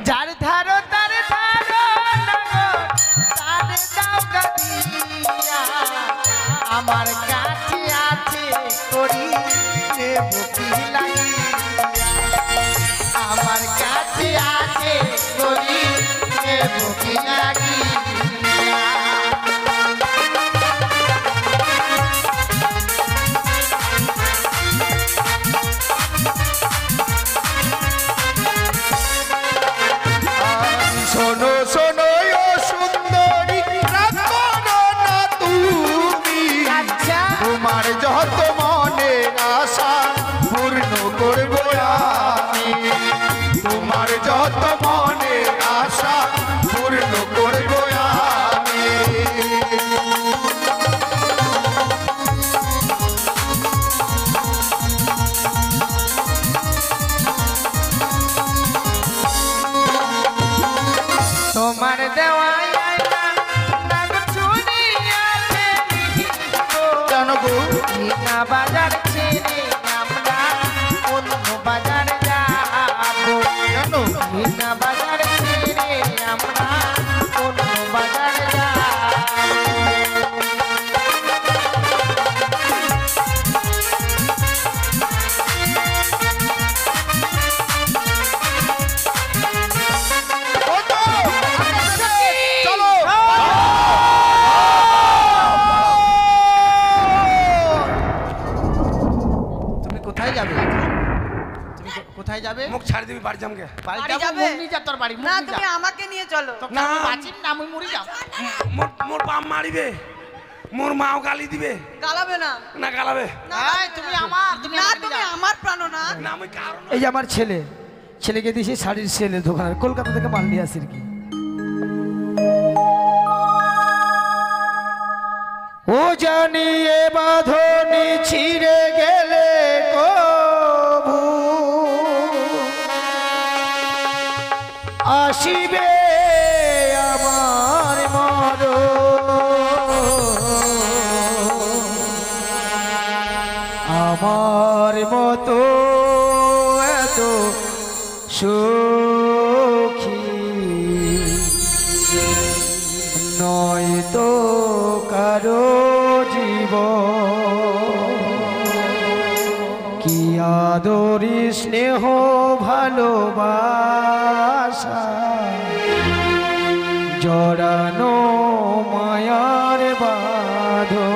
যার ধারো তার ধারো তার দাও গাদিয়া আমার কাছে আছে করি নেব কি লাগিয়া আমার কাছে আছে করি নেব কি লাগিয়া শোনো শোনো ও সুন্দরী রাখো না তুমি তোমার যত মনের আশা পূর্ণ করব আমি তোমার যত মনের আশা পূর্ণ করব আমি তোমার দেওয়া নাগ চুরিয়াতে জানো গো না বাজার ছেড়ে আমরা অন্য বাজার যাবো জানো না বাজার ছেড়ে আমরা অন্য বাজার যাবো কোথায় যাবে তুমি কোথায় যাবে মুখ ছাড় দিবি বাড়ি যামগে বাড়ি বাড়ি যাবে যাবে? মুন্নি যা তোর বাড়ি না মুন্নি তুমি যা আমাকে নিয়ে চলো তো না। বাঁচিম না আমি মরি যাব মোর বাপ মারিবে মোর মাও গালি দিবে গালাবে না না গালাবে এই তুমি আমার তুমি না আমাকে তুমি নিয়ে যাও। আমার প্রাণ না না আমি কারণ এই যে আমার ছেলেকে দিয়েছি শাড়ির সেলের দোকানে কলকাতা থেকে মাল নিয়ে আসি আর কি। ও জানিয়ে বাঁধনি ছিঁড়ে গেলে কভু আসিবে আমার আমার মতো এত সুখী নয় তো কারো জীব কি আদরি স্নেহ ভালোবাসা জড়ানো মায়ার বাঁধন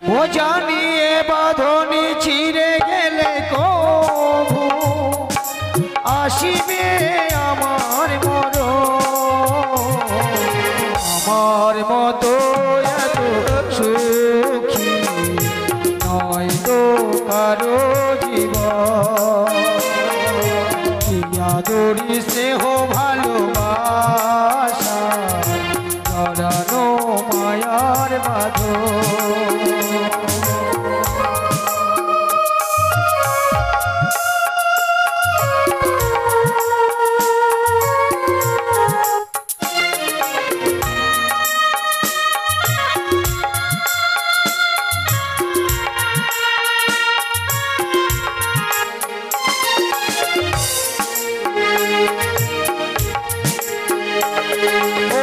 ও জানিয়ে বাঁধনি ছিঁড়ে গেলে কভু আসিবে আমার আমার মতো এত সুখী নয় তো কারো জীবন কি আদরি স্নেহ ভালোবাসা জড়ানো মায়ার বাঁধন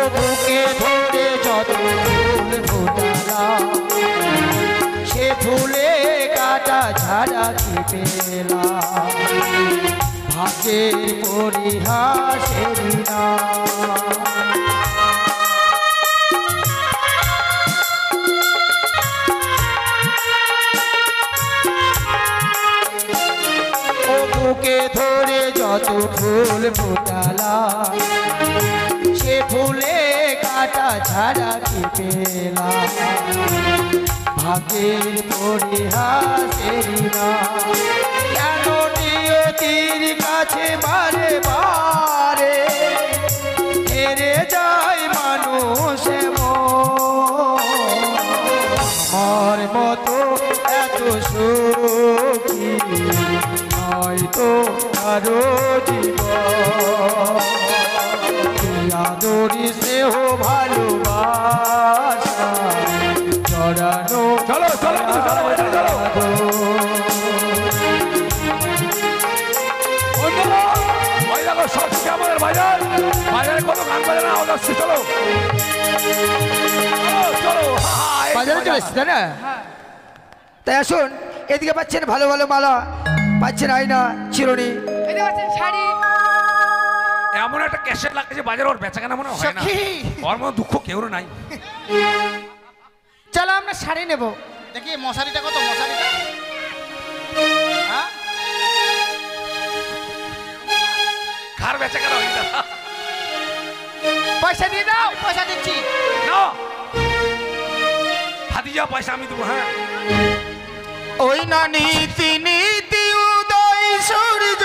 বুকে ধরে যত ফুল ফোটালা সে ফুলে কাটা ঝাড়া কি পেলা ভাগ্যের পরিহাসের না বুকে ধরে যত ফুল ফোটালা সে ফুলে কাটা ছাড়া কি পেলাম ভাগের পরিহাসেরি না কেন নিয়তির কাছে বারে বারে হেরে যায় মানুষ আমার মতো এত সুখী হয়তো আরো জীবন আদরি স্নেহ ভালোবাসা জড়ানো চলো চলো চলো চলো ওই দেখো সবচেয়ে আমাদের বাজার বাজারে কত গান বাজে না ওদের চলো চলো বাজারে চলে এসছি তাই না তাই আসুন এদিকে পাচ্ছেন ভালো ভালো মালা পাচ্ছেন আয়না চিরুনি শাড়ি এমন একটা ক্যাসেট লাগছে বাজারে ওর বেচা কেনা মনে হয় না ওর মতো দুঃখ কেউ নাই চলো আমরা শাড়ি নেব দেখি মশারিটা কত মশারিটা কার বেচা কেনা হয়ে যায় পয়সা দিয়ে দাও পয়সা দিচ্ছি না হাতি যা পয়সা আমি দেবো হ্যাঁ ওই না নীতি নীতি উদয় সূর্য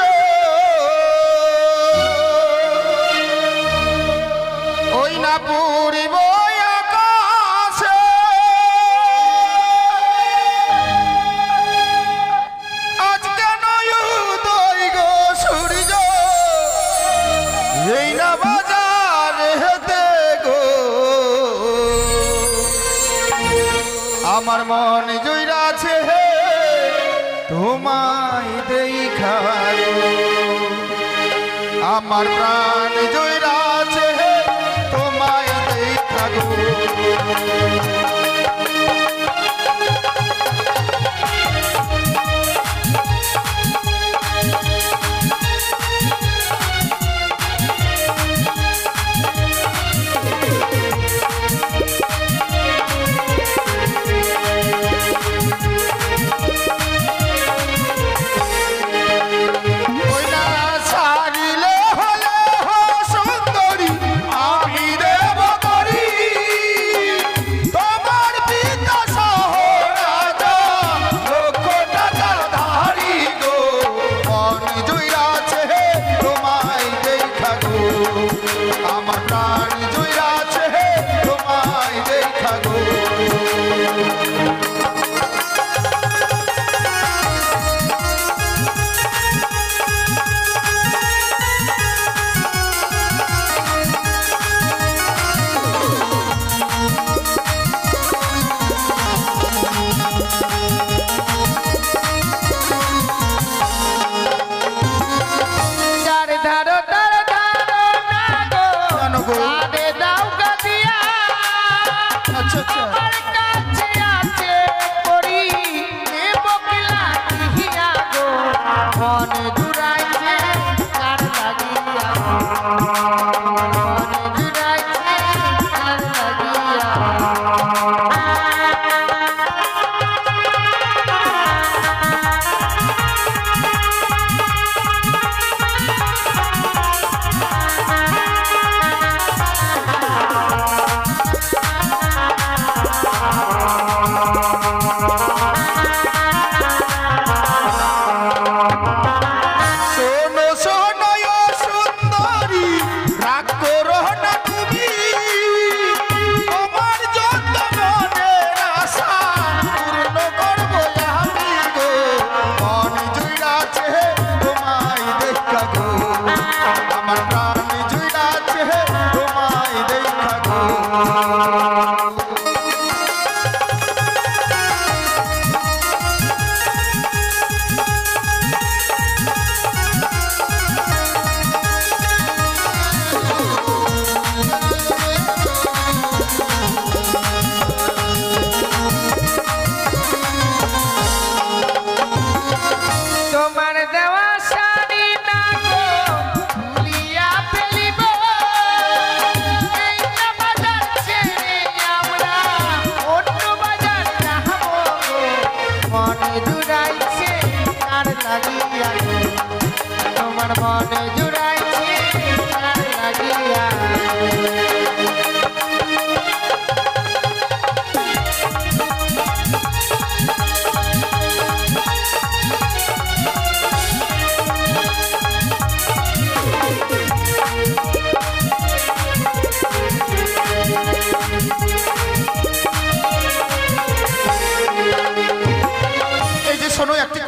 ওই না পূর্ব আকাশে আজ কেন উদয় গো সূর্য এই না বাজার হেতে গো আমার মন জয়রাছে হে তোমায় দেখা আমার প্রাণ জয়রাছে হে তোমায় দেখা গো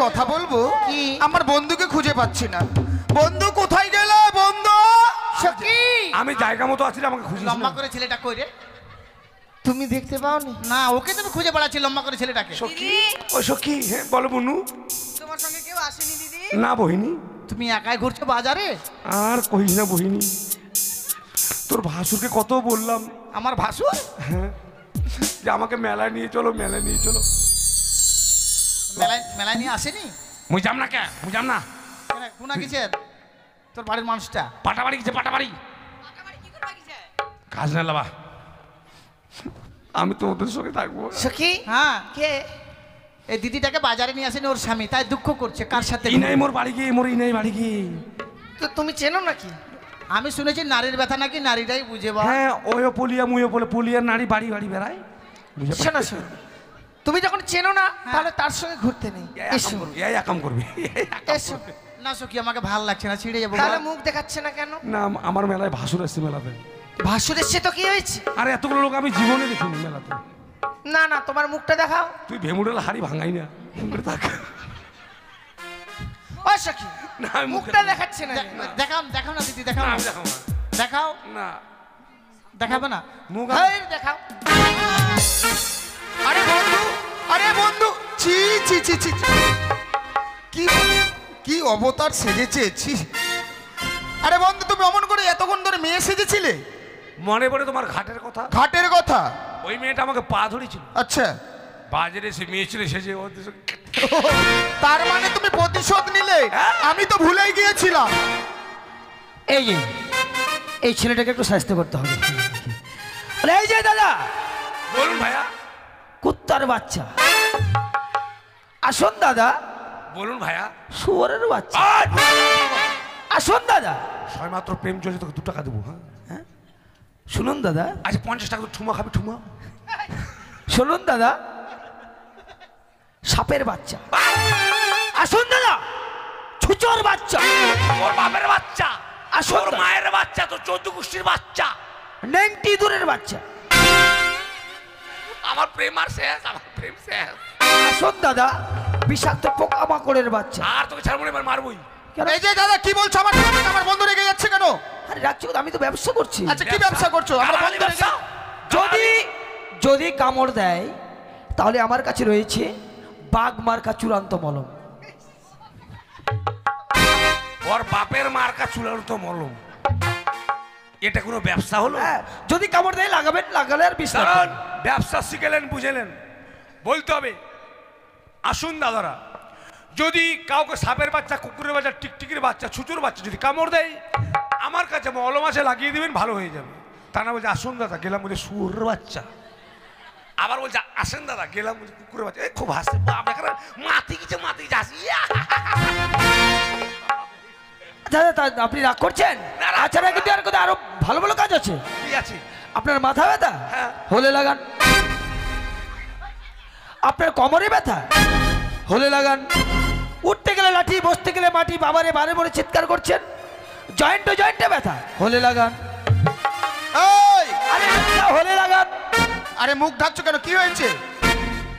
কথা বলবো কি? আমার বন্ধুকে খুঁজে পাচ্ছি না। বন্ধু কোথায় গেলে বন্ধু? সখী আমি জায়গা মতো আছি রে, আমাকে খুঁজিস লম্বা না। করে ছেলেটা কই রে? তুমি দেখতে পাওনি? না ওকে তুমি খুঁজে বেড়াচ্ছি লম্বা করে ছেলেটাকে। সখী, ও সখী, হ্যাঁ বলো বনু। তোমার সঙ্গে কেউ আসেনি দিদি? না বহিনী, তুমি একাই ঘুরছো বাজারে? আর কহিস না বহিনী, তোর ভাসুরকে কত বললাম আমার ভাসুর যে আমাকে মেলায় নিয়ে চলো, মেলায় নিয়ে চলো। মেলায় মেলায় নিয়ে আসেনি? মুই যাম না, কে মুই যাম না। কেন, কোনা কিসের? তোর বাড়ির মানুষটা পাটাবাড়ি গেছে, পাটাবাড়ি পাটাবাড়ি কি করে বাগিছে? কাজ না লাবা, আমি তোমাদের সঙ্গে থাকবো। সখী হ্যাঁ কে? এই দিদিটাকে বাজারে নিয়ে আসেনি ওর স্বামী, তাই দুঃখ করছে কার সাথে ইনাই মোর বাড়ি গিয়ে, মোর ইনাই বাড়ি গিয়ে। তো তুমি চেনো নাকি? আমি শুনেছি নারীর ব্যথা নাকি নারীরাই বুঝে বা। হ্যাঁ ওইও পলিয়া মুইও বলে, পলিয়ার নারী বাড়ি বাড়ি বেড়ায়, বুঝে শোনো শোনো, তুমি যখন চেনো না তাহলে তার সঙ্গে ঘুরতে নেই। এসো এই কাম করবি। এসো। না সখী আমাকে ভাল লাগছে না, ছিঁড়ে যাবো। তাহলে মুখ দেখাচ্ছে না কেন? না আমার মেলায় ভাসুর এসছে মেলাতে। ভাসুর এসছে তো কি হয়েছে? আরে এতগুলো লোক আমি জীবনে দেখিনি মেলাতে। না না, তোমার মুখটা দেখাও। তুই ভেমুডেল হাড়ি ভাঙাই না, থাক। ও সখী, না আমি মুখটা দেখাচ্ছে না। দেখাও দেখাও না দিদি, দেখাও না। দেখাও না, দেখাও, না দেখাবে না? মুখ এই দেখাও। আরে বন্ধু, আরে বন্ধু, ছি ছি ছি ছি ছি। কি কি অবতার সেজেছে, ছি। আরে বন্ধু, তুমি অমন করে এতক্ষণ ধরে মেয়ে সেজেছিলে? মনে পড়ে তোমার ঘাটের কথা। ঘাটের কথা? ওই মেয়েটা আমাকে পা ধরেছিল, আচ্ছা, বাজারে সে মেয়ে ছিল, সেজে ওদের সঙ্গে- তার মানে তুমি প্রতিশোধ নিলে? আমি তো ভুলেই গিয়েছিলাম। এই যে এই ছেলেটাকে একটু স্বাস্থ্য করতে হবে। আরে এই যে দাদা, বলুন ভাইয়া, কুত্তার বাচ্চা, আসুন দাদা। বলুন ভাইয়া। শুয়োরের বাচ্চা, আয়! আসুন দাদা। ছয় মাত্র প্রেম চলছে, তোকে 2 টাকা দেবো। হ্যাঁ শুনুন দাদা, আজ 50 টাকা তো ঠুমা খাবি, ঠুমা। শুনুন দাদা, সাপের বাচ্চা, আসুন দাদা। ছুচোর বাচ্চা, ওর বাপের বাচ্চা, আসুন ওর দাদা। মায়ের বাচ্চা, তো 14 গোষ্ঠীর বাচ্চা। নেংটি দূরের বাচ্চা, আমার প্রেম আর শেষ, আমার প্রেম শেষ। আসুন দাদা। বিষাক্ত পোকামাকড়ের বাচ্চা। আর তোকে ছাড়বো না, এবার মারবই। কেন? এই যে দাদা, কি বলছো? আমার বন্ধু রেগে যাচ্ছে কেন? আরে রাখছো, আমি তো ব্যবসা করছি। আচ্ছা, কি ব্যবসা করছো? আমার দালালি বন্ধু রেগে- ব্যবসা? যদি যদি কামড় দেয় তাহলে আমার কাছে রয়েছে বাঘ মার্কা চূড়ান্ত মলম। ওর বাপের মার্কা চুলার তো মলম, এটা কোনো ব্যবসা হলো? হ্যাঁ, যদি কামড় দেয় লাগাবেন, লাগালে আর বিষ লাগবে কারণ না। ব্যবসা শিখেলেন, বুঝেলেন, বলতে হবে। আসুন দাদারা, যদি কাউকে সাপের বাচ্চা, কুকুরের বাচ্চা, টিকটিকির বাচ্চা, ছুচুর বাচ্চা যদি কামড় দেয়, আমার কাছে মলম আছে, লাগিয়ে দিবেন, ভালো হয়ে যাবে। তা না বলছে আসুন দাদা, গেলাম বলে শুয়োরের বাচ্চা। আবার বলছে আসেন দাদা, গেলাম বলছে কুকুরের বাচ্চা। খুব হাসছে, মাতি গেছে, মাতি গেছে, হাসি। দাদা আপনি রাগ করছেন? না, রাগ আচ্ছা, কিন্তু আর কোথাও আরো ভালো ভালো কাজ আছে। কি আছে? আপনার মাথা ব্যথা হ্যাঁ। হলে লাগান, আপনার কোমরে ব্যথা হলে লাগান, উঠতে গেলে লাঠি, বসতে গেলে মাটি, বাবারে বারে বারে চিৎকার করছেন, জয়েন্টে ব্যথা হলে লাগান। এই, আরে ব্যথা হলে লাগান। আরে মুখ ঢাকছো কেন? কি হয়েছে?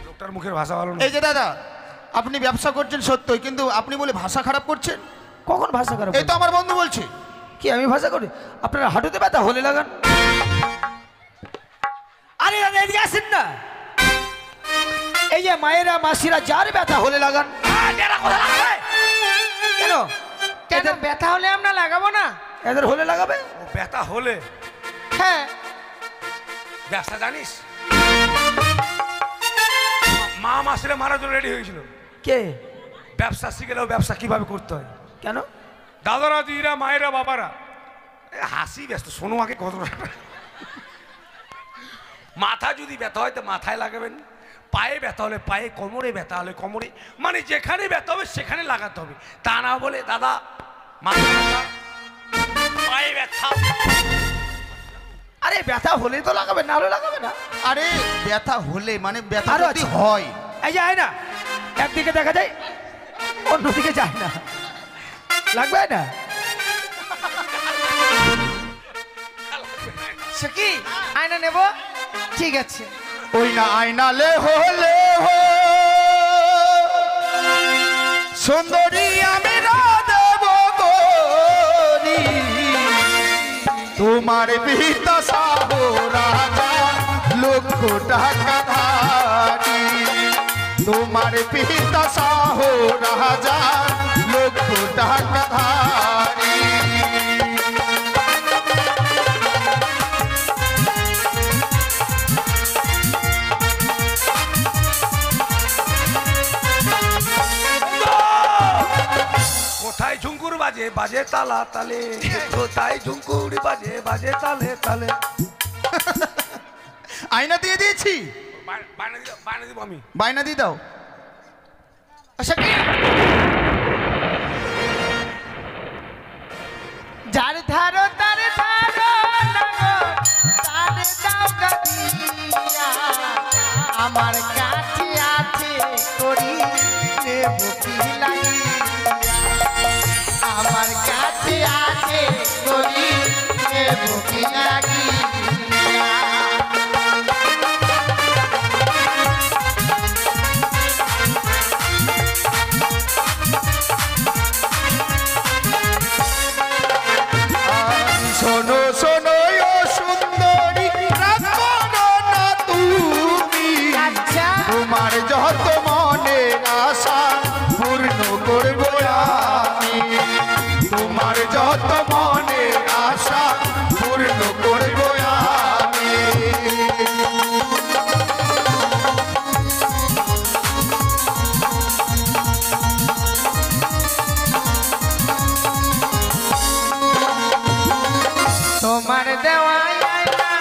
লোকটার মুখের ভাষা ভালো না। এই যে দাদা, আপনি ব্যবসা করছেন সত্যই, কিন্তু আপনি বলে ভাষা খারাপ করছেন। কখন ভাষা খারাপ? এই তো আমার বন্ধু বলছে। কি আমি ভাষা করি? আপনার হাঁটুতে ব্যথা হলে লাগান। আরে দাদা এদিকে আসেন না। এই যে মায়েরা মাসিরা যার ব্যথা হলে লাগান। কেন? কেন ব্যথা হলে আমরা লাগাবো না? এদের হলে লাগাবে? ও ব্যথা হলে হ্যাঁ, ব্যবসা জানিস? মা মাসিরা মারার জন্য রেডি হয়েছিল। কে? ব্যবসা শিখেলেও ব্যবসা কিভাবে করতে হয়। কেন? দাদারা, দিদিরা, মায়েরা, বাবারা, হাসি ব্যস্ত, শোনো আগে কত। মাথা যদি ব্যথা হয় তো মাথায় লাগাবেন, পায়ে ব্যথা হলে পায়ে, কোমরে ব্যথা হলে কোমরে, মানে যেখানে ব্যথা হবে সেখানে লাগাতে হবে। তা না বলে দাদা মাথা ব্যথা, পায়ে ব্যথা। আরে ব্যথা হলেই তো লাগাবে, না হলে লাগাবে না। আরে ব্যথা হলে মানে ব্যথা আরো যদি আছে। হয়। এই যে আয় না, একদিকে দেখা যায় অন্যদিকে যায় না, লাগবে না? সখী আয়না নেব? ঠিক আছে। ওই না আয়না লে হো সুন্দরী আমি দেব গরি তোমার পিতা সাহ রাজা লক্ষ টাকা ধারি তোমার পিতা সাহ রাজা লক্ষ টাকা ধারি কোথায় ঝুঙ্কুর বাজে বাজে তালা তালে কোথায় ঝুঙ্কুর বাজে বাজে তালে তালে আয়না দিয়ে দিয়েছি বায়না দিব আমি বায়না দিয়ে দাও আচ্ছা কি যার ধারো তার ধারো তার দাও গাদিয়া আমার কাছে আছে করি নেব কি লাগিয়া আমার কাছে আছে গরি নেব কি লাগিয়া শোনো শোনো ও সুন্দরী রাগ করো না তুমি আচ্ছা তোমার যত মনের আশা পূর্ণ করব আমি তোমার যত মনের আশা পূর্ণ করব আমি তোমার দেওয়া আয়না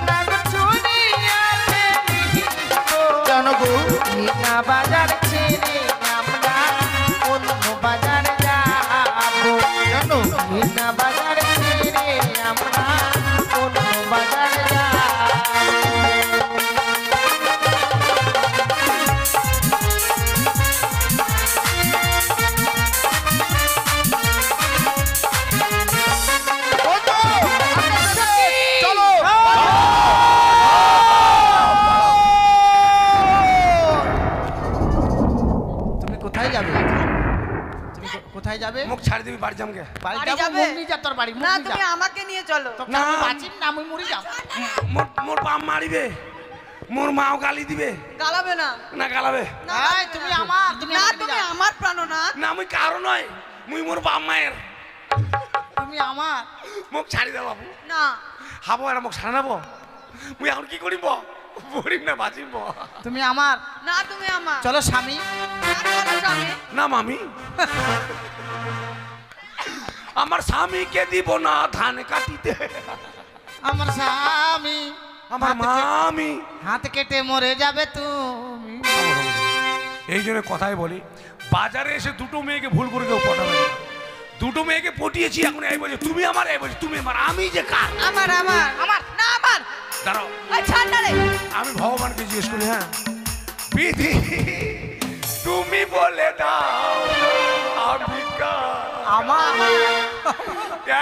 নাগ চুরিয়াতে জানো গো মিনা বাজার ছেড়ে আমরা অন্য বাজার যাবো জানো মিনা বাজার ছেড়ে আমরা অন্য বাজার যাবো ওঠো, চলো তুমি কোথায় যাবে তুমি কোথায় যাবে মুখ ছাড়ি দিবি বাড়ি জামকে বাড়ি বাড়ি যাবো যাবে? মুখ নিয়ে যা তোর বাড়ি মুখ না নিয়ে তুমি যা আমাকে নিয়ে চলো না বাঁচিম না আমি মরি যাব মোর মোর বাপ মারিবে মোর মাও গালি দিবে গালাবে না না গালাবে না, এই তুমি আমার তুমি না আমাকে তুমি নিয়ে যাও। আমার প্রাণ না না মুই কারো নয় মুই মোর বাপ মায়ের তুমি আমার মুখ ছাড়ি দে বাবু না হাবো এরা মুখ ছাড়া নেবো মুই এখন কি করিব মরিম না বাঁচিব তুমি আমার না তুমি আমার চলো স্বামী না, চলো স্বামী। না মামি আমার স্বামীকে দিব না ধান কাটিতে আমার স্বামী আমার মামি হাত কেটে মরে যাবে তুমি এই জন্য কথাই বলি বাজারে এসে দুটো মেয়েকে ভুল করে কেউ পটাবে না। দুটো মেয়েকে পটিয়েছি এখন এই বলছে তুমি আমার এই বলছে তুমি আমার আমি যে কার আমার আমার আমার না আমার দাঁড়াও ওই ছাড় না রে আমি ভগবানকে জিজ্ঞেস করি হ্যাঁ বিধি তুমি বলে দাও আমি কার আমার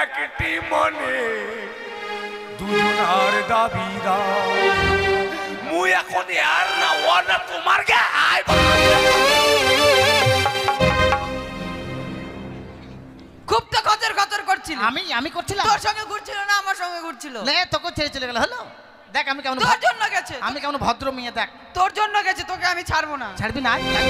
একটি মনে দুজনার দাবি দাও মুই এখন আর না ও না তোমার গায়ে খুব তো খতর খতর করছিল আমি করছিলাম তোর সঙ্গে ঘুরছিল না আমার সঙ্গে ঘুরছিল লে তোকে ছেড়ে চলে গেল হলো দেখ আমি কেমন তোর জন্য গেছে আমি কেমন ভদ্র মেয়ে দেখ তোর জন্য গেছে তোকে আমি ছাড়বো না ছাড়বি না ছাড়।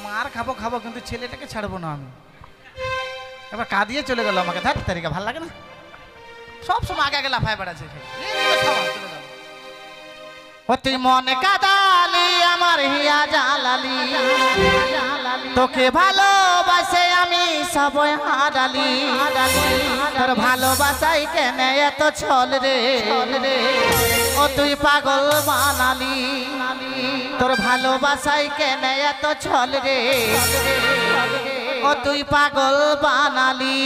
মার খাবো খাবো কিন্তু ছেলেটাকে ছাড়বো না আমি এবার কাঁদিয়ে চলে গেল আমাকে ধার তারিখা ভাল লাগে না সব সময় আগে আগে লাফায় বেড়াচ্ছে ও তুই মনে কাদালি আমার হিয়া জালালি তোকে ভালোবাসে আমি সবই হারালি তোর ভালোবাসাই কেন এত ছল রে ও তুই পাগল বানালি তোর ভালোবাসাই কেন এত ছল রে ও তুই পাগল বানালি